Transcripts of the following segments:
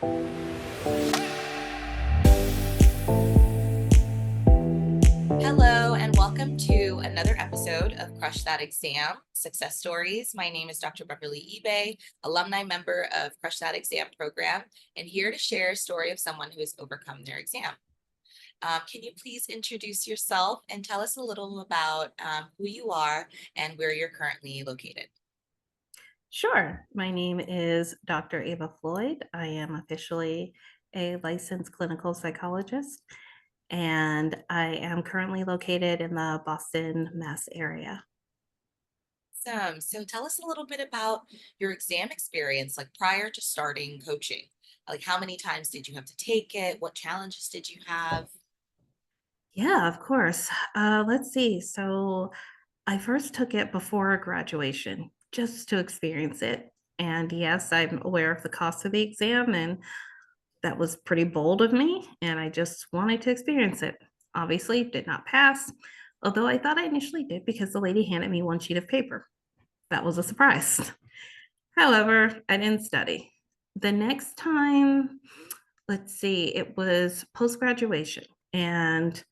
Hello, and welcome to another episode of Crush That Exam Success Stories. My name is Dr. Beverly Ebe, alumni member of Crush That Exam program, and here to share a story of someone who has overcome their exam. Can you please introduce yourself and tell us a little about who you are and where you're currently located? Sure. My name is Dr. Ava Floyd. I am officially a licensed clinical psychologist, and I am currently located in the Boston, Mass area. So tell us a little bit about your exam experience, like prior to starting coaching. Like how many times did you have to take it? What challenges did you have? Yeah, of course. Let's see. So I first took it before graduation just to experience it. And yes, I'm aware of the cost of the exam, and that was pretty bold of me. And I just wanted to experience it. Obviously, did not pass, although I thought I initially did because the lady handed me one sheet of paper. That was a surprise. However, I didn't study. The next time, let's see, it was post graduation, and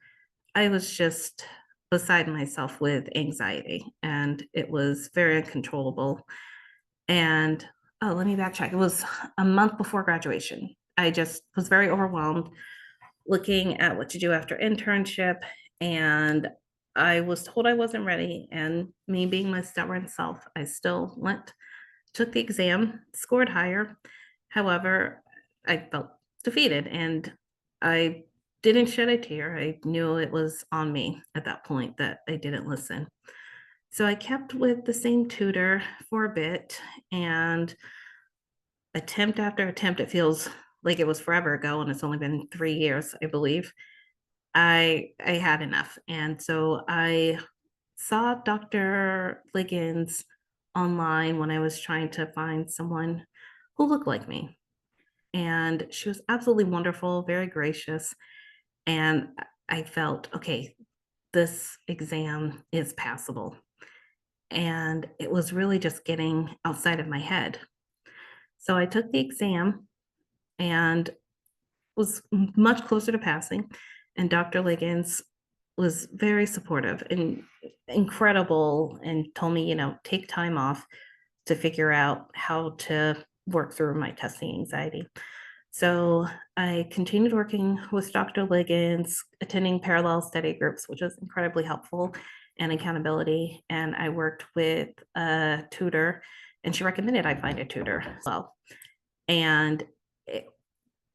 I was just beside myself with anxiety, and it was very uncontrollable. And oh, let me backtrack. It was a month before graduation. I just was very overwhelmed looking at what to do after internship, and I was told I wasn't ready. And me being my stubborn self, I still went, took the exam, scored higher. However, I felt defeated and I didn't shed a tear. I knew it was on me at that point that I didn't listen. So I kept with the same tutor for a bit, and attempt after attempt, it feels like it was forever ago, and it's only been 3 years, I believe. I had enough, and so I saw Dr. Liggins online when I was trying to find someone who looked like me, and she was absolutely wonderful, very gracious, and I felt, "Okay, this exam is passable," and it was really just getting outside of my head. So I took the exam and was much closer to passing, and Dr. Liggins was very supportive and incredible and told me, take time off to figure out how to work through my testing anxiety. So I continued working with Dr. Liggins, attending parallel study groups, which was incredibly helpful, and accountability. And I worked with a tutor, and she recommended I find a tutor as well. And it,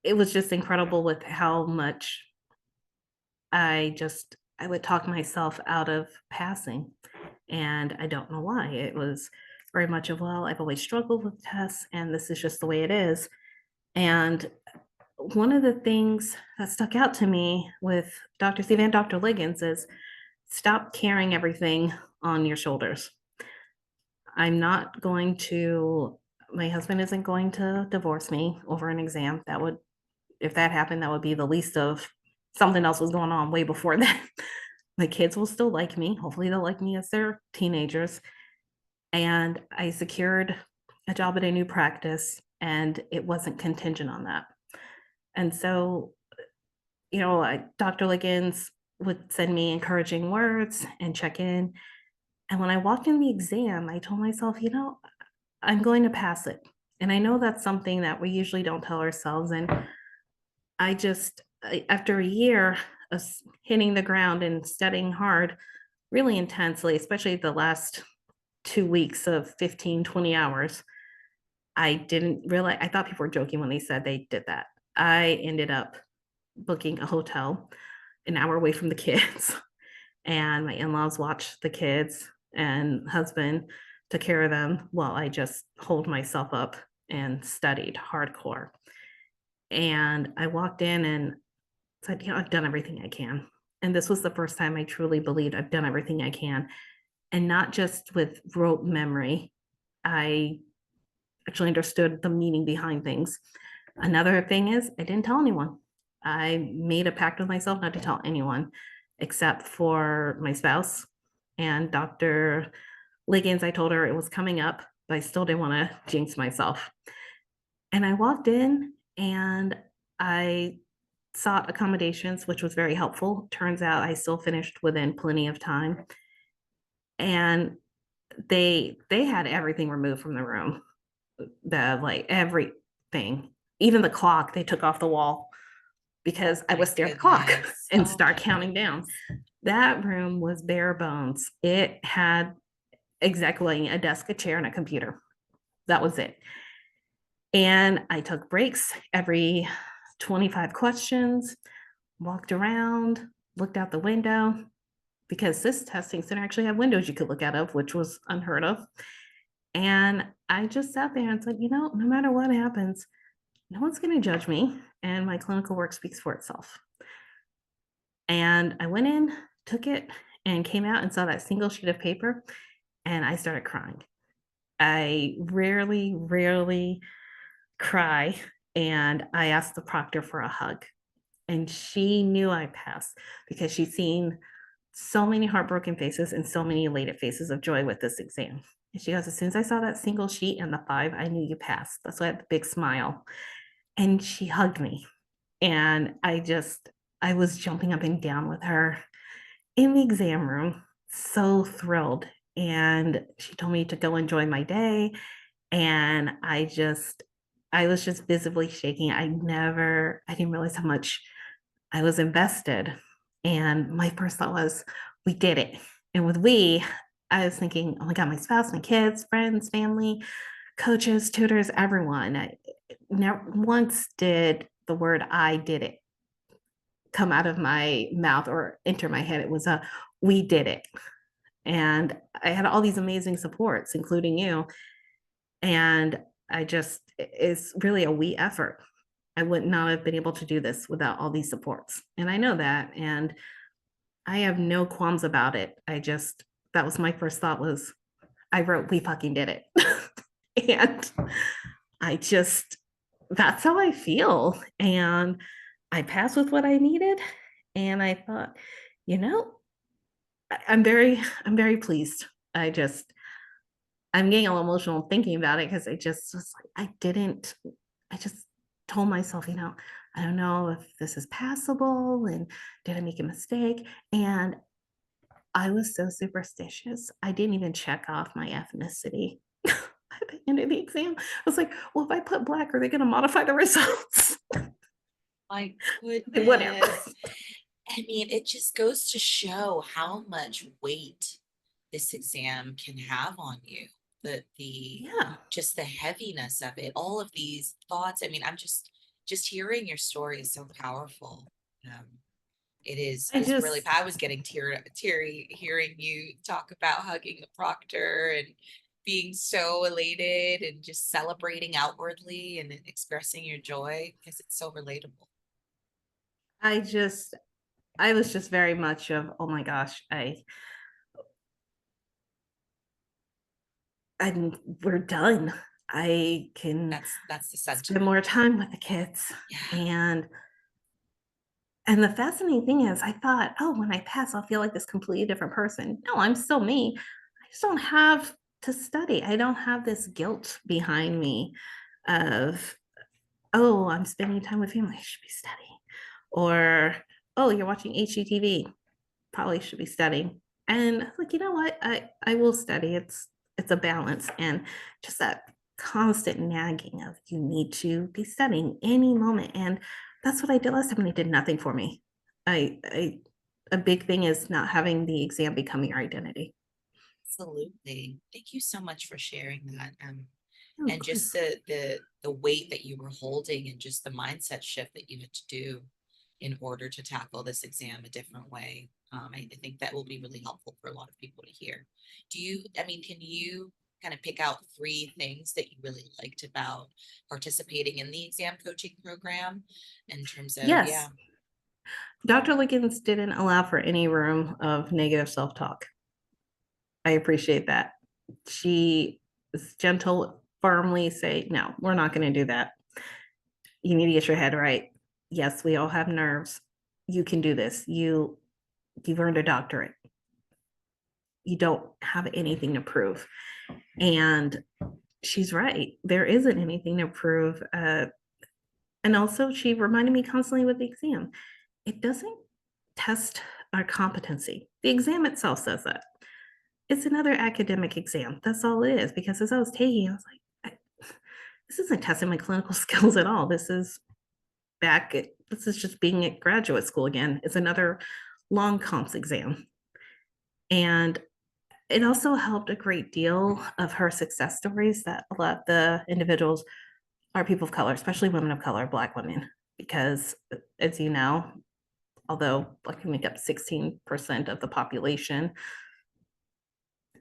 it was just incredible with how much I would talk myself out of passing, and I don't know why. It was very much of, "Well, I've always struggled with tests, and this is just the way it is." And one of the things that stuck out to me with Dr. Steve and Dr. Liggins is stop carrying everything on your shoulders. I'm not going to my husband isn't going to divorce me over an exam. That would If that happened, that would be the least of something else was going on way before that. My kids will still like me. Hopefully, they'll like me as they're teenagers. And I secured a job at a new practice, and it wasn't contingent on that. And so, Dr. Liggins would send me encouraging words and check in. And when I walked in the exam, I told myself, I'm going to pass it. And I know that's something that we usually don't tell ourselves. And after a year of hitting the ground and studying hard, really intensely, especially the last 2 weeks of 15, 20 hours, I didn't realize, I thought people were joking when they said they did that. I ended up booking a hotel an hour away from the kids, and my in laws watched the kids, and husband took care of them while I just holed myself up and studied hardcore. And I walked in and said, I've done everything I can. And this was the first time I truly believed I've done everything I can. And not just with rote memory, I actually understood the meaning behind things. Another thing is, I didn't tell anyone. I made a pact with myself not to tell anyone except for my spouse and Dr. Liggins. I told her it was coming up, but I still didn't want to jinx myself. And I walked in and I sought accommodations, which was very helpful. Turns out I still finished within plenty of time. And they had everything removed from the room. The like everything. Even the clock they took off the wall Oh because I my would stare at the clock goodness. and Oh start my counting down. goodness. That room was bare bones. It had exactly a desk, a chair, and a computer. That was it. And I took breaks every 25 questions, walked around, looked out the window because this testing center actually had windows you could look out of, which was unheard of. And I just sat there and said, no matter what happens, no one's going to judge me. And my clinical work speaks for itself. And I went in, took it, and came out and saw that single sheet of paper. And I started crying. I rarely, rarely cry. And I asked the proctor for a hug. And she knew I passed because she'd seen so many heartbroken faces and so many elated faces of joy with this exam. And she goes, as soon as I saw that single sheet and the 5, I knew you passed. That's why I had the big smile. And she hugged me. And I was jumping up and down with her in the exam room, so thrilled. And she told me to go enjoy my day. And I was just visibly shaking. I didn't realize how much I was invested. And my first thought was, we did it. And with we, I was thinking, oh my God, my spouse, my kids, friends, family, coaches, tutors, everyone. I never once did the word I did it come out of my mouth or enter my head. It was a we did it. And I had all these amazing supports, including you. And it's really a we effort. I would not have been able to do this without all these supports. And I know that. And I have no qualms about it. That was my first thought was I wrote, we fucking did it. And I just, that's how I feel. And I passed with what I needed. And I thought, you know, I'm very pleased. I just, I'm getting a little emotional thinking about it because I just was like, I just told myself, I don't know if this is passable and did I make a mistake? And I was so superstitious. I didn't even check off my ethnicity at the end of the exam. I was like, well, if I put black, are they going to modify the results? My Whatever. goodness. I mean, it just goes to show how much weight this exam can have on you. The Yeah. just the heaviness of it, all of these thoughts. I mean, I'm just hearing your story is so powerful. Um, it I is really, just, I was getting teary hearing you talk about hugging the proctor and being so elated and just celebrating outwardly and expressing your joy because it's so relatable. I just, I was just very much of, oh my gosh, we're done. I can That's the spend sentiment. more time with the kids. Yeah. And and the fascinating thing is I thought, oh, when I pass, I'll feel like this completely different person. No, I'm still me. I just don't have to study. I don't have this guilt behind me of, oh, I'm spending time with family. I should be studying. Or, oh, you're watching HGTV. Probably should be studying. And like, you know what? I will study. It's a balance. And just that constant nagging of you need to be studying any moment. And that's what I did last time and it did nothing for me. I a big thing is not having the exam become your identity. Absolutely. Thank you so much for sharing that. Oh, of And just course. the weight that you were holding and just the mindset shift that you had to do in order to tackle this exam a different way. I think that will be really helpful for a lot of people to hear. I mean, can you kind of pick out 3 things that you really liked about participating in the exam coaching program in terms of, yeah, Yes. Dr. Liggins didn't allow for any room of negative self-talk. I appreciate that. She was gentle, firmly say, no, we're not going to do that. You need to get your head right. Yes, we all have nerves. You can do this. You've earned a doctorate. You don't have anything to prove. And she's right. There isn't anything to prove. And also, she reminded me constantly with the exam, it doesn't test our competency. The exam itself says that. It's another academic exam. That's all it is. Because as I was taking, I was like, this isn't testing my clinical skills at all. This is just being at graduate school again. It's another long comps exam. And it also helped a great deal of her success stories that a lot of the individuals are people of color, especially women of color, Black women, because as you know, although Black people make up 16% of the population,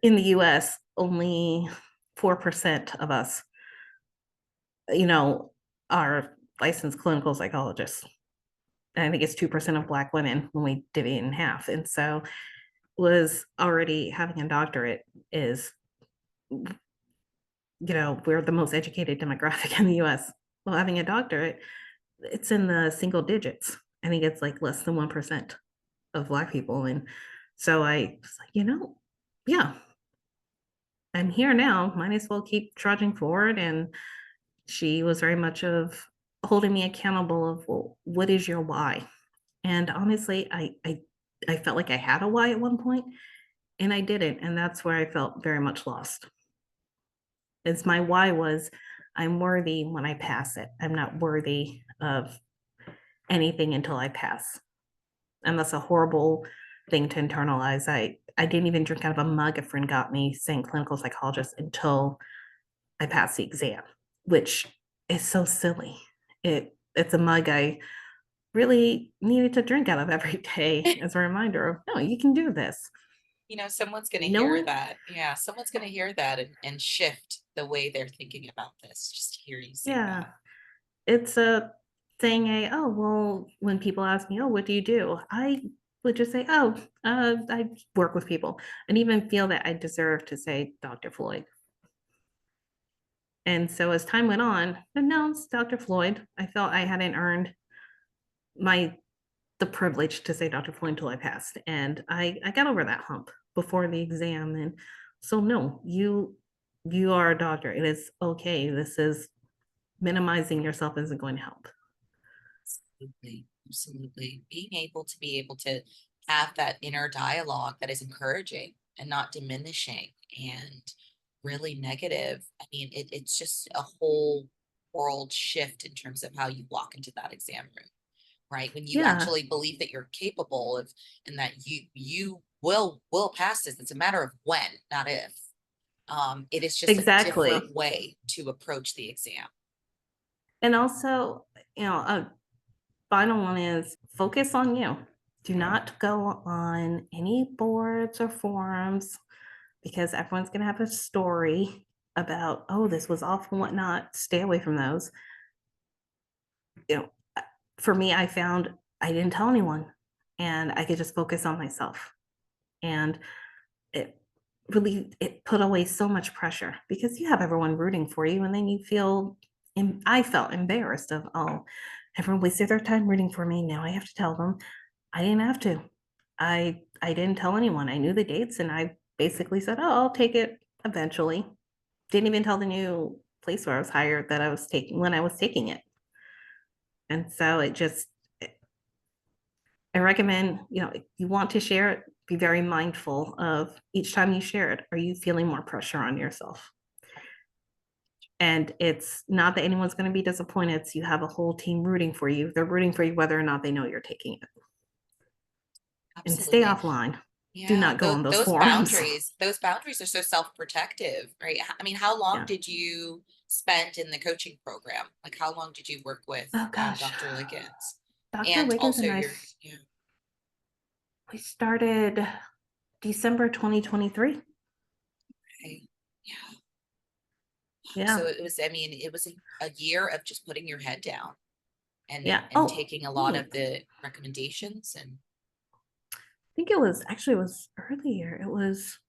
in the US, only 4% of us, you know, are licensed clinical psychologists. And I think it's 2% of Black women when we divvy it in half. And so was already having a doctorate is, we're the most educated demographic in the US. Well, having a doctorate, it's in the single digits. I think it's like less than 1% of Black people. And so I was like, yeah, I'm here now. Might as well keep trudging forward. And she was very much of holding me accountable of, well, what is your why? And honestly, I felt like I had a why at one point, and I didn't. And that's where I felt very much lost. It's my why was I'm worthy when I pass it. I'm not worthy of anything until I pass. And that's a horrible thing to internalize. I didn't even drink out of a mug a friend got me saying clinical psychologist until I passed the exam, which is so silly. It's a mug I really needed to drink out of every day as a reminder of no, you can do this. Someone's going to No hear one, that. Yeah, someone's going to hear that and shift the way they're thinking about this. Just to hear you say yeah, that. it's a thing. Oh, well, when people ask me, oh, what do you do? I would just say, oh, I work with people, and even feel that I deserve to say Dr. Floyd. And so as time went on, no, it's Dr. Floyd. I felt I hadn't earned my the privilege to say Dr. Floyd until I passed. And I got over that hump before the exam. And so no, you are a doctor. It is okay. This is minimizing yourself isn't going to help. Absolutely. Absolutely. Being able to have that inner dialogue that is encouraging and not diminishing and really negative. I mean, it's just a whole world shift in terms of how you walk into that exam room, right? When you Yeah, actually believe that you're capable of and that you will pass this. It's a matter of when, not if. It is just a exactly. different way to approach the exam. And also, a final one is focus on you. Do not go on any boards or forums because everyone's going to have a story about, oh, this was awful, whatnot. Stay away from those. You know, for me, I found I didn't tell anyone and I could just focus on myself. And it it put away so much pressure because you have everyone rooting for you and then you feel I felt embarrassed of, oh, everyone wasted their time rooting for me. Now I have to tell them. I didn't have to. I didn't tell anyone. I knew the dates and I basically said, oh, I'll take it eventually. Didn't even tell the new place where I was hired that I was taking when I was taking it. And so it just I recommend, if you want to share it, be very mindful of each time you share it. Are you feeling more pressure on yourself? And it's not that anyone's going to be disappointed. It's you have a whole team rooting for you. They're rooting for you whether or not they know you're taking it. And stay Absolutely. offline. Do Yeah, not go those on those those forums. boundaries, those boundaries are so self-protective, right? I mean, how long Yeah. did you spend in the coaching program? Like, how long did you work with Oh gosh. Dr. Liggins? Dr. And Wiggins also and yeah, we started December 2023. okay. Yeah. So Yeah. I mean, it was a year of just putting your head down Yeah. and Oh, taking a lot of wait. the recommendations and I think it was earlier. It was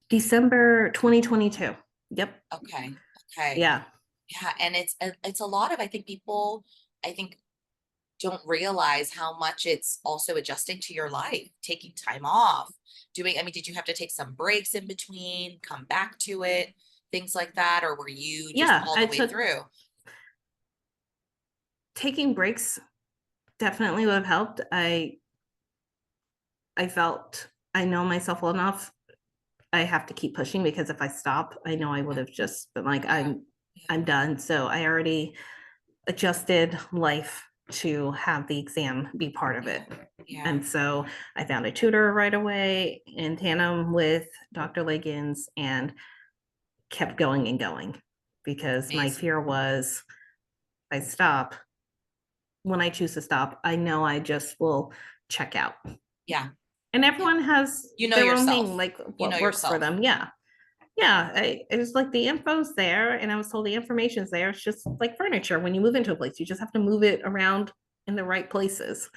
December 2022. Yep. okay, okay. Yeah. Yeah, and it's a lot of I think people I think don't realize how much it's also adjusting to your life, taking time off, I mean, did you have to take some breaks in between, come back to it, things like that, or were you just Yeah. all I the way took through? taking breaks definitely would have helped. I felt I know myself well enough. I have to keep pushing because if I stop, I know I would Yeah, have just been like, yeah, yeah, I'm done. So I already adjusted life to have the exam be part of it. yeah, yeah. And so I found a tutor right away in tandem with Dr. Liggins and kept going and going because my Amazing. fear was I stop. When I choose to stop, I know I just will check out. Yeah, And yeah. everyone has You know their own thing, yourself. like You know what works for yourself. them. Yeah. Yeah. It was like the info's there, and I was told the information's there. It's just like furniture. When you move into a place, you just have to move it around in the right places.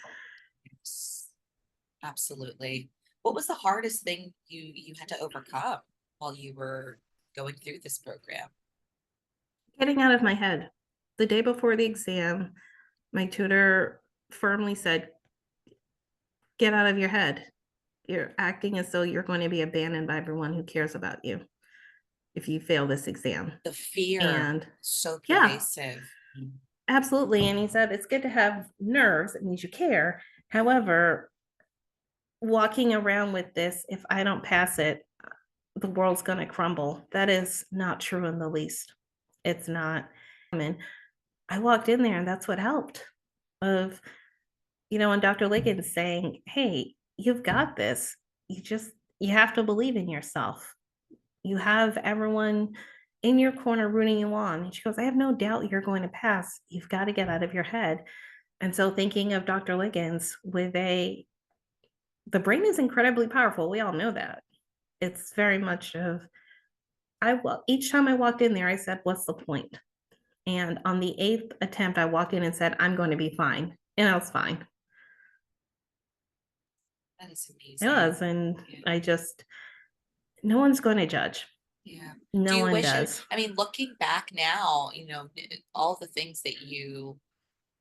Yes, absolutely. What was the hardest thing you had to overcome while you were going through this program? Getting out of my head. The day before the exam, my tutor firmly said, get out of your head. You're acting as though you're going to be abandoned by everyone who cares about you if you fail this exam. The fear, And so yeah, pervasive. absolutely. And he said, it's good to have nerves. It means you care. However, walking around with this, if I don't pass it, the world's going to crumble. That is not true in the least. It's not. I mean, I walked in there and that's what helped. Of, and Dr. Liggins saying, hey, you've got this. You have to believe in yourself. You have everyone in your corner rooting you on. And she goes, I have no doubt you're going to pass. You've got to get out of your head. And so thinking of Dr. Liggins with the brain is incredibly powerful. We all know that. It's very much of each time I walked in there, I said, what's the point? And on the eighth attempt, I walked in and said, I'm going to be fine. And I was fine. That is It amazing. was. And Yeah. no one's going to judge. Yeah. Do No you one wish you, does. I mean, looking back now, all the things that you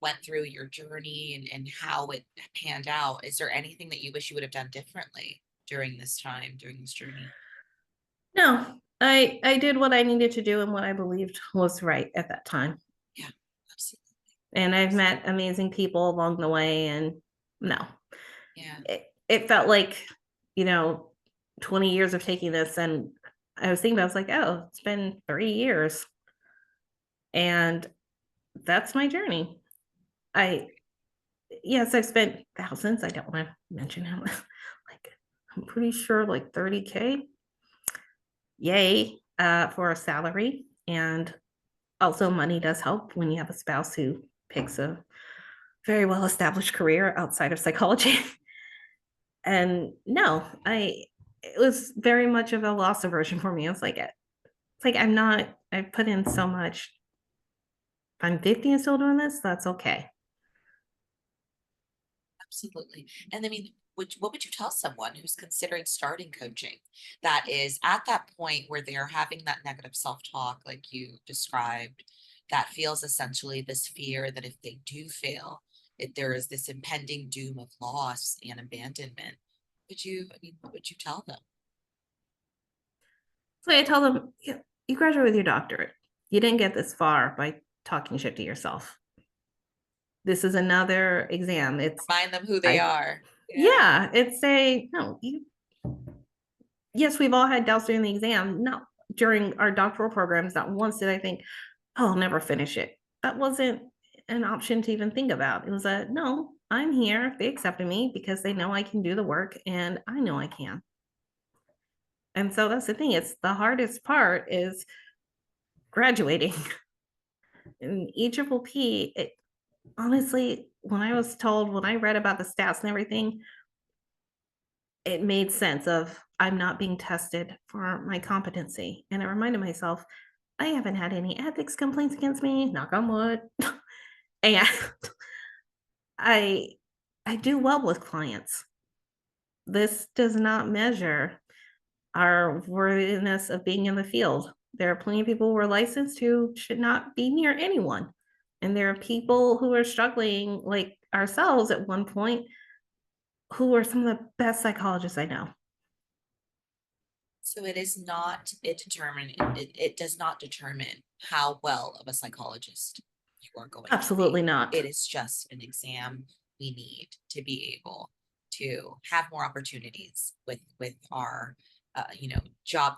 went through your journey and how it panned out, is there anything that you wish you would have done differently during this time, during this journey? No, I did what I needed to do and what I believed was right at that time. Yeah, absolutely. And I've met amazing people along the way. And no, Yeah, it felt like, you know, 20 years of taking this. And I was thinking, I was like, oh, it's been 3 years. And that's my journey. I, yes, I've spent thousands. I don't want to mention how much, like, I'm pretty sure like 30K, yay, for a salary. And also, money does help when you have a spouse who picks a very well established career outside of psychology. And no, it was very much of a loss aversion for me. It's like I put in so much. If I'm 50 and still doing this, that's okay. absolutely. And I mean, what would you tell someone who's considering starting coaching that is at that point where they're having that negative self-talk, like you described, that feels essentially this fear that if they do fail, there is this impending doom of loss and abandonment? What would you tell them? So I tell them, yeah, you graduate with your doctorate. You didn't get this far by talking shit to yourself. This is another exam. Remind them who they I, are. Yeah. yeah, it's a, no, yes, we've all had doubts during the exam. No, during our doctoral programs, not once did I think, oh, I'll never finish it. That wasn't an option to even think about. It was a no, I'm here. They accepted me because they know I can do the work and I know I can. And so that's the thing. It's the hardest part is graduating. In EPPP, honestly, when I read about the stats and everything, it made sense of I'm not being tested for my competency. And I reminded myself, I haven't had any ethics complaints against me, knock on wood. And I I do well with clients. This does not measure our worthiness of being in the field. There are plenty of people who are licensed who should not be near anyone. And there are people who are struggling like ourselves at one point who are some of the best psychologists I know. So it is not, it does not determine how well of a psychologist you are going to Absolutely be. not. It is just an exam. We need to be able to have more opportunities with our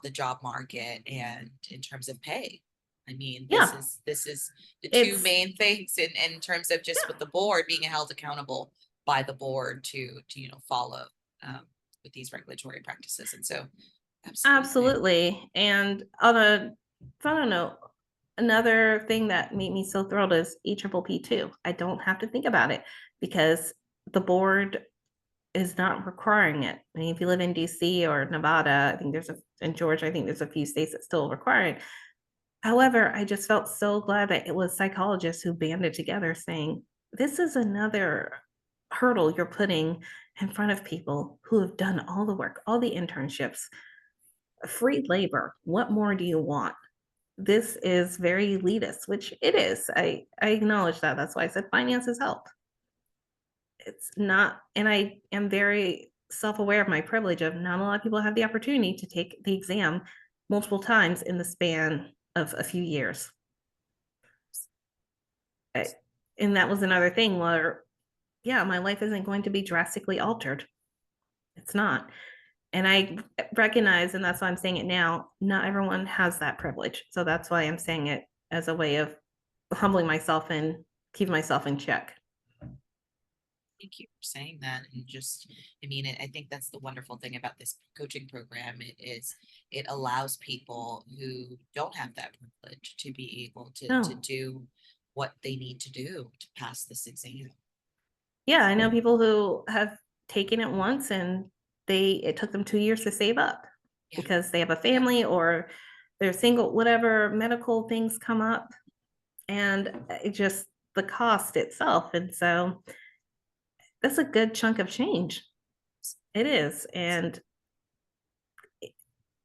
the job market and in terms of pay. I mean, this Yeah, is this is the two it's main things in terms of just with yeah, the board being held accountable by the board to follow um, with these regulatory practices. And so, absolutely. absolutely. And on a fun note, another thing that made me so thrilled is EPPP too. I don't have to think about it because the board is not requiring it. I mean, if you live in DC or Nevada, I think there's a in Georgia, I think there's a few states that still require it. However, I just felt so glad that it was psychologists who banded together saying, this is another hurdle you're putting in front of people who have done all the work, all the internships, free labor. What more do you want? This is very elitist, which it is. I acknowledge that. That's why I said finances help. It's not, and I am very self-aware of my privilege of not a lot of people have the opportunity to take the exam multiple times in the span of a few years. I, and that was another thing where, yeah, my life isn't going to be drastically altered. It's not. And I recognize, and that's why I'm saying it now, not everyone has that privilege. So that's why I'm saying it as a way of humbling myself and keeping myself in check. Thank you for saying that. And just, I mean, I think that's the wonderful thing about this coaching program. It allows people who don't have that privilege to be able to No. do what they need to do to pass this exam. Yeah, I know people who have taken it once and it took them 2 years to save up Yeah, because they have a yeah. family or they're single, whatever medical things come up, and it just the cost itself. And so that's a good chunk of change. It is. And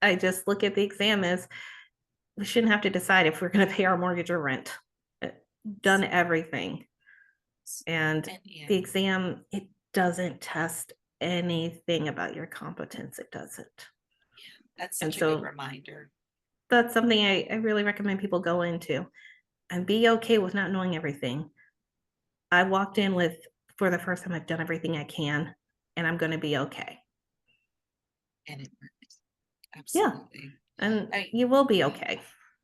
I just look at the exam as we shouldn't have to decide if we're going to pay our mortgage or rent. Uh, Done everything. And And yeah, the exam, it doesn't test anything about your competence. It doesn't. that's And such a good so reminder. that's something I really recommend people go into and be okay with not knowing everything. I walked in with, for the first time, I've done everything I can and I'm going to be okay. And it works. Yeah. Absolutely. And I mean, you will be yeah. okay.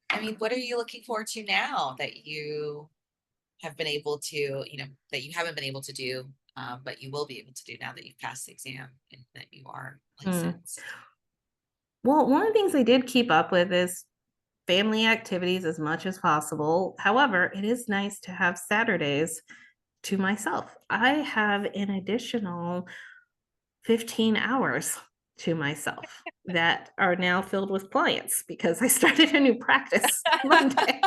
I mean, what are you looking forward to now that you have been able to, that you haven't been able to do, but you will be able to do now that you've passed the exam and that you are Mm. licensed? Well, one of the things I did keep up with is family activities as much as possible. However, it is nice to have Saturdays to myself. I have an additional 15 hours to myself that are now filled with clients because I started a new practice Monday.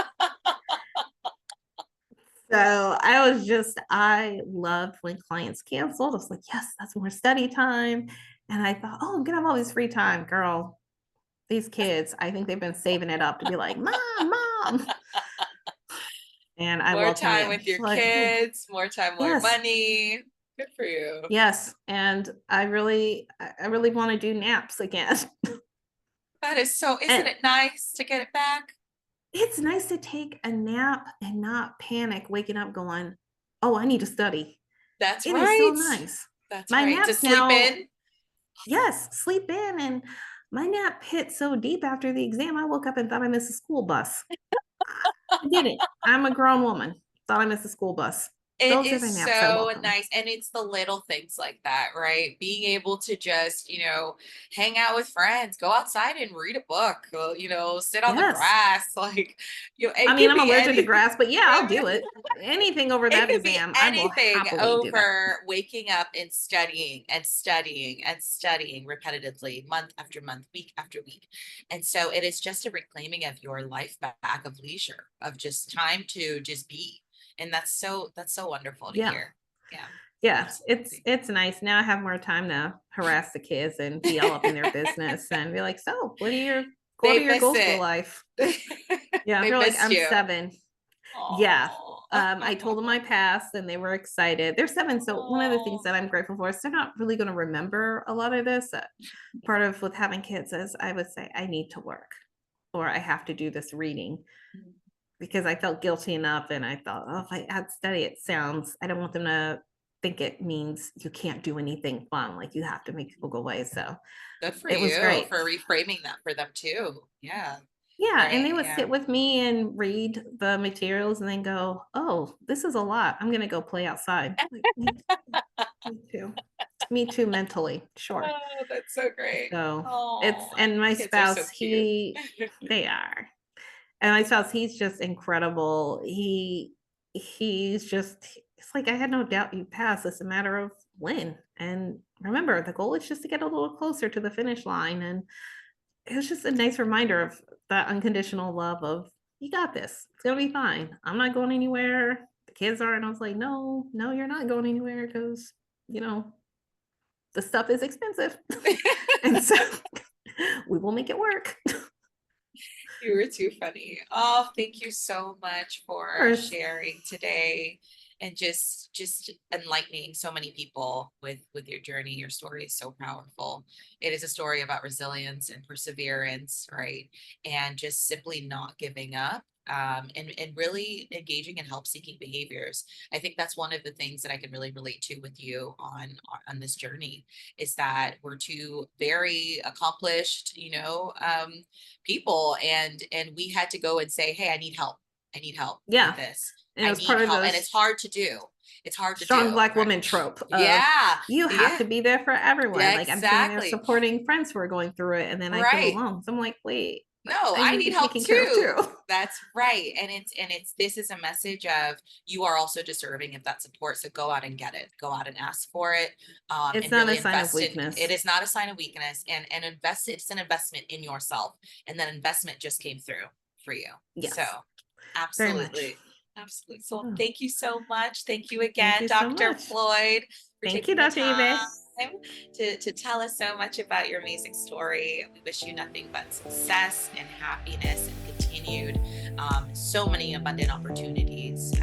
So I loved when clients canceled. I was like, yes, that's more study time. And I thought, oh, I'm gonna have all this free time, girl. These kids, I think they've been saving it up to be like, mom. And I More welcome time it. with It's your like, oh, kids, more time, more yes, money. Good for you. yes. And I really want to do naps again. That is so, isn't And it nice to get it back? it's nice to take a nap and not panic waking up going, oh, I need to study. That's It is so right. nice. That's My right. To naps sleep now, in. yes, sleep in. And my nap hit so deep after the exam, I woke up and thought I missed a school bus. I didn't. I'm a grown woman. Thought I missed a school bus. It Those are is the naps I so welcome. nice. And it's the little things like that, right? Being able to just, hang out with friends, go outside and read a book, sit on the Yes. grass. Like, I it mean, could I'm be allergic to anything. grass, but yeah, I'll do it. Anything over It that could be exam, I will anything happily do that. over waking up and studying and studying and studying repetitively, month after month, week after week. And so it is just a reclaiming of your life back of leisure, of just time to just be. And that's so wonderful to Yeah. hear. Yeah, Yeah, absolutely. it's nice. Now I have more time to harass the kids and be all up in their business and be like, "So, what are They your miss goals for it. life?" Yeah, They they're like, missed "I'm you. 7." Yeah. Oh. I told them I passed and they were excited. They're 7, so one of the things Oh. that I'm grateful for is they're not really gonna remember a lot of this. Part of with having kids is I would say, "I need to work," or "I have to do this reading." because I felt guilty enough and I thought, oh, if I add study, I don't want them to think it means you can't do anything fun, like you have to make people go away. So Good for it was you great. for reframing that for them too. Yeah. Yeah, and they Right. would Yeah. sit with me and read the materials and then go, "Oh, this is a lot. I'm gonna go play outside." Like, me too. Me too mentally, sure. Oh, that's so great. So, it's Oh, and my kids are so spouse, cute. he they are. And my spouse, he's just incredible. He's just it's like, "I had no doubt you'd pass. It's a matter of when." And remember, the goal is just to get a little closer to the finish line, and it was just a nice reminder of that unconditional love of, "You got this. It's gonna be fine. I'm not going anywhere. The kids are." And I was like, "No, no, you're not going anywhere because you know, the stuff is expensive." And so we will make it work. Of You were too funny. Oh, thank you so much for course. sharing today and just enlightening so many people with your journey. Your story is so powerful. It is a story about resilience and perseverance, right? And just simply not giving up. And really engaging in help seeking behaviors. I think that's one of the things that I can really relate to with you on this journey is that we're two very accomplished, people, and we had to go and say, hey, I need help with Yeah. this. And it I was need part of help. the And it's hard to do. It's hard to strong do, Black right? woman trope of Yeah. you have Yeah. to be there for everyone. Yeah, Like I'm sitting there exactly. supporting friends who are going through it, and then I feel Right. alone. So I'm like, wait, but No, I I need to need be help taken care of too. too. That's right. And it's this is a message of you are also deserving of that support. So go out and get it. Go out and ask for it. It's And not a really sign of invest in it weakness. is not a sign of weakness and invest it's an investment in yourself. And that investment just came through for you. So Yes, very much. absolutely. Absolutely. So Oh, thank you so much. Thank you thank again, you so Dr. much. Floyd, for Thank you, taking the Dr. Eve. time to tell us so much about your amazing story. We wish you nothing but success and happiness and continued so many abundant opportunities